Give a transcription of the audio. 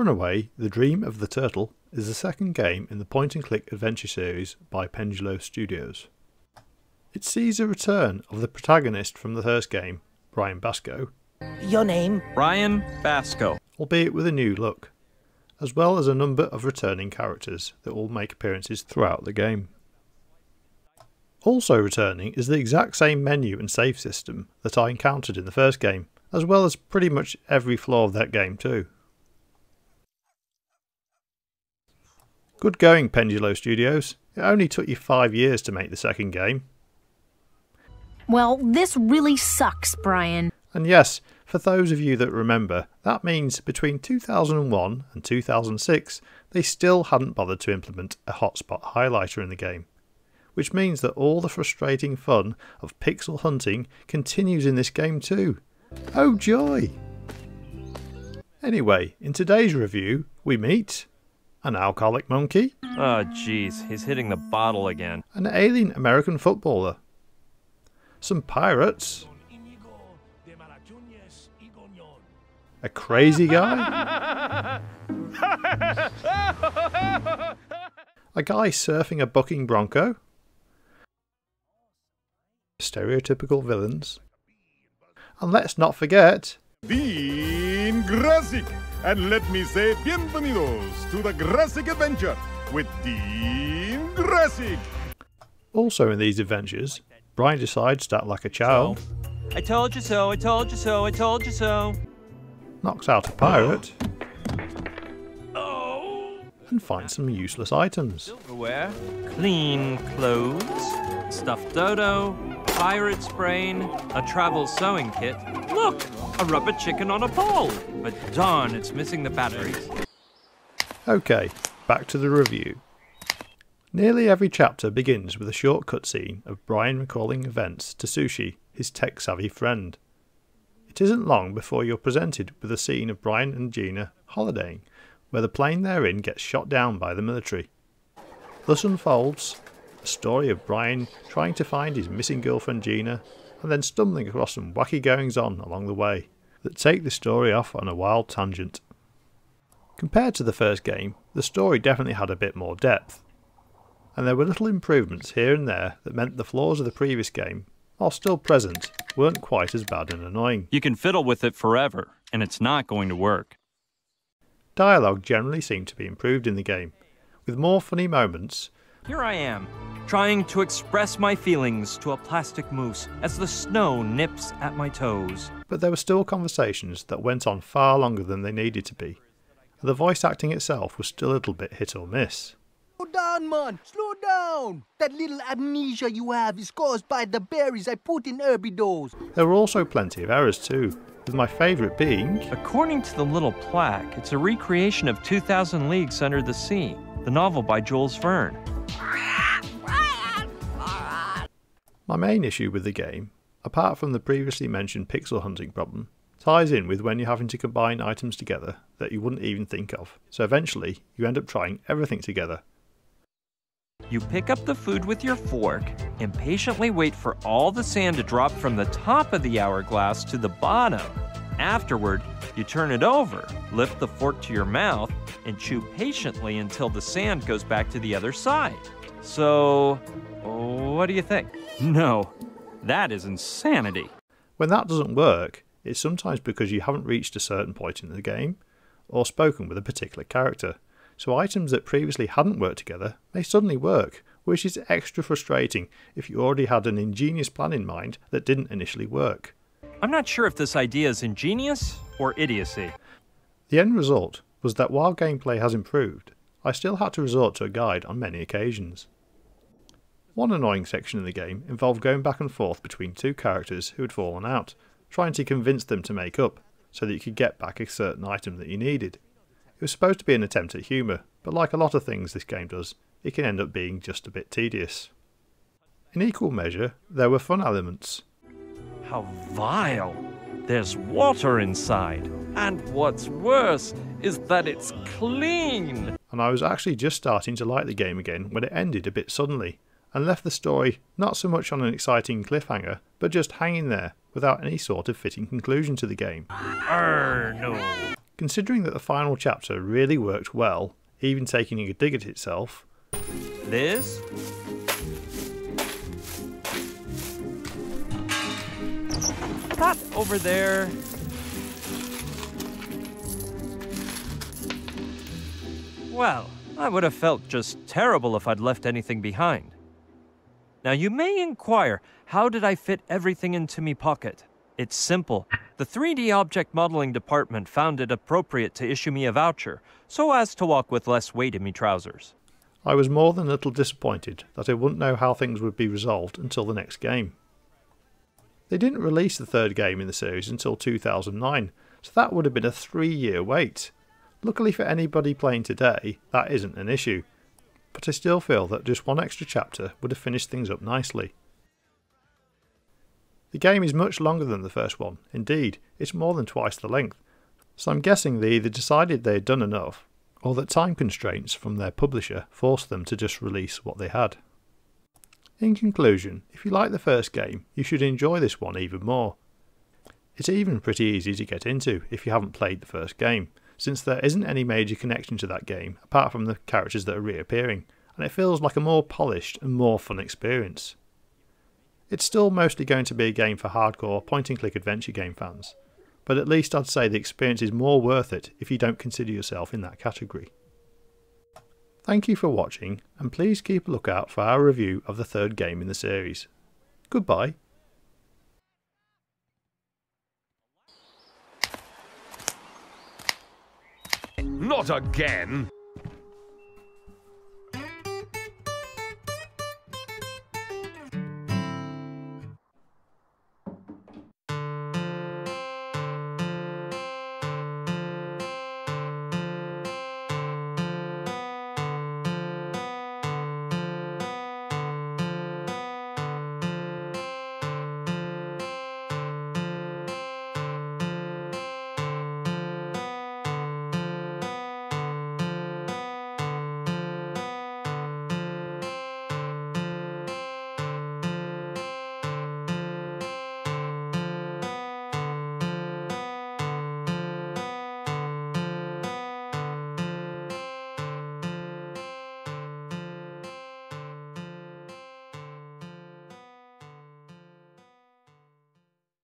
Runaway, The Dream of the Turtle is the second game in the point-and-click adventure series by Pendulo Studios. It sees a return of the protagonist from the first game, Brian Basco. Your name? Brian Basco. Albeit with a new look, as well as a number of returning characters that will make appearances throughout the game. Also returning is the exact same menu and save system that I encountered in the first game, as well as pretty much every flaw of that game too. Good going, Pendulo Studios. It only took you 5 years to make the second game. Well, this really sucks, Brian. And yes, for those of you that remember, that means between 2001 and 2006 they still hadn't bothered to implement a hotspot highlighter in the game. Which means that all the frustrating fun of pixel hunting continues in this game too. Oh joy! Anyway, in today's review we meet an alcoholic monkey. Oh jeez, he's hitting the bottle again. An alien American footballer. Some pirates. A crazy guy. A guy surfing a bucking bronco. Stereotypical villains. And let's not forget... Dean Grassic! And let me say bienvenidos to the Grassic Adventure with Dean Grassic! Also in these adventures, Brian decides to act like a child. I told you so, I told you so, I told you so. Knocks out a pirate. And finds some useless items. Silverware, clean clothes, stuffed dodo, pirate's brain, a travel sewing kit. Look, a rubber chicken on a pole. But darn, it's missing the batteries. Okay, back to the review. Nearly every chapter begins with a short cutscene of Brian recalling events to Sushi, his tech-savvy friend. It isn't long before you're presented with a scene of Brian and Gina holidaying, where the plane they're in gets shot down by the military. Thus unfolds a story of Brian trying to find his missing girlfriend Gina, and then stumbling across some wacky goings-on along the way that take the story off on a wild tangent. Compared to the first game, the story definitely had a bit more depth, and there were little improvements here and there that meant the flaws of the previous game, while still present, weren't quite as bad and annoying. You can fiddle with it forever, and it's not going to work. Dialogue generally seemed to be improved in the game, with more funny moments. Here I am, trying to express my feelings to a plastic moose as the snow nips at my toes. But there were still conversations that went on far longer than they needed to be, and the voice acting itself was still a little bit hit or miss. Slow down, man! Slow down! That little amnesia you have is caused by the berries I put in herbidos. There were also plenty of errors too, with my favourite being... According to the little plaque, it's a recreation of 2000 Leagues Under the Sea, the novel by Jules Verne. My main issue with the game, apart from the previously mentioned pixel hunting problem, ties in with when you're having to combine items together that you wouldn't even think of, so eventually you end up trying everything together. You pick up the food with your fork, impatiently wait for all the sand to drop from the top of the hourglass to the bottom. Afterward, you turn it over, lift the fork to your mouth, and chew patiently until the sand goes back to the other side. So, what do you think? No, that is insanity. When that doesn't work, it's sometimes because you haven't reached a certain point in the game, or spoken with a particular character. So items that previously hadn't worked together may suddenly work, which is extra frustrating if you already had an ingenious plan in mind that didn't initially work. I'm not sure if this idea is ingenious or idiocy. The end result was that while gameplay has improved, I still had to resort to a guide on many occasions. One annoying section of the game involved going back and forth between two characters who had fallen out, trying to convince them to make up, so that you could get back a certain item that you needed. It was supposed to be an attempt at humour, but like a lot of things this game does, it can end up being just a bit tedious. In equal measure, there were fun elements. How vile! There's water inside, and what's worse is that it's clean! And I was actually just starting to like the game again when it ended a bit suddenly, and left the story not so much on an exciting cliffhanger, but just hanging there without any sort of fitting conclusion to the game. No. Considering that the final chapter really worked well, even taking a dig at itself, This? That over there. Well, I would have felt just terrible if I'd left anything behind. Now you may inquire, how did I fit everything into me pocket? It's simple. The 3D object modeling department found it appropriate to issue me a voucher, so as to walk with less weight in me trousers. I was more than a little disappointed that I wouldn't know how things would be resolved until the next game. They didn't release the third game in the series until 2009, so that would have been a 3-year wait. Luckily for anybody playing today, that isn't an issue, but I still feel that just one extra chapter would have finished things up nicely. The game is much longer than the first one, indeed, it's more than twice the length, so I'm guessing they either decided they had done enough, or that time constraints from their publisher forced them to just release what they had. In conclusion, if you like the first game, you should enjoy this one even more. It's even pretty easy to get into if you haven't played the first game, since there isn't any major connection to that game apart from the characters that are reappearing, and it feels like a more polished and more fun experience. It's still mostly going to be a game for hardcore point-and-click adventure game fans, but at least I'd say the experience is more worth it if you don't consider yourself in that category. Thank you for watching, and please keep a lookout for our review of the third game in the series. Goodbye. Not again!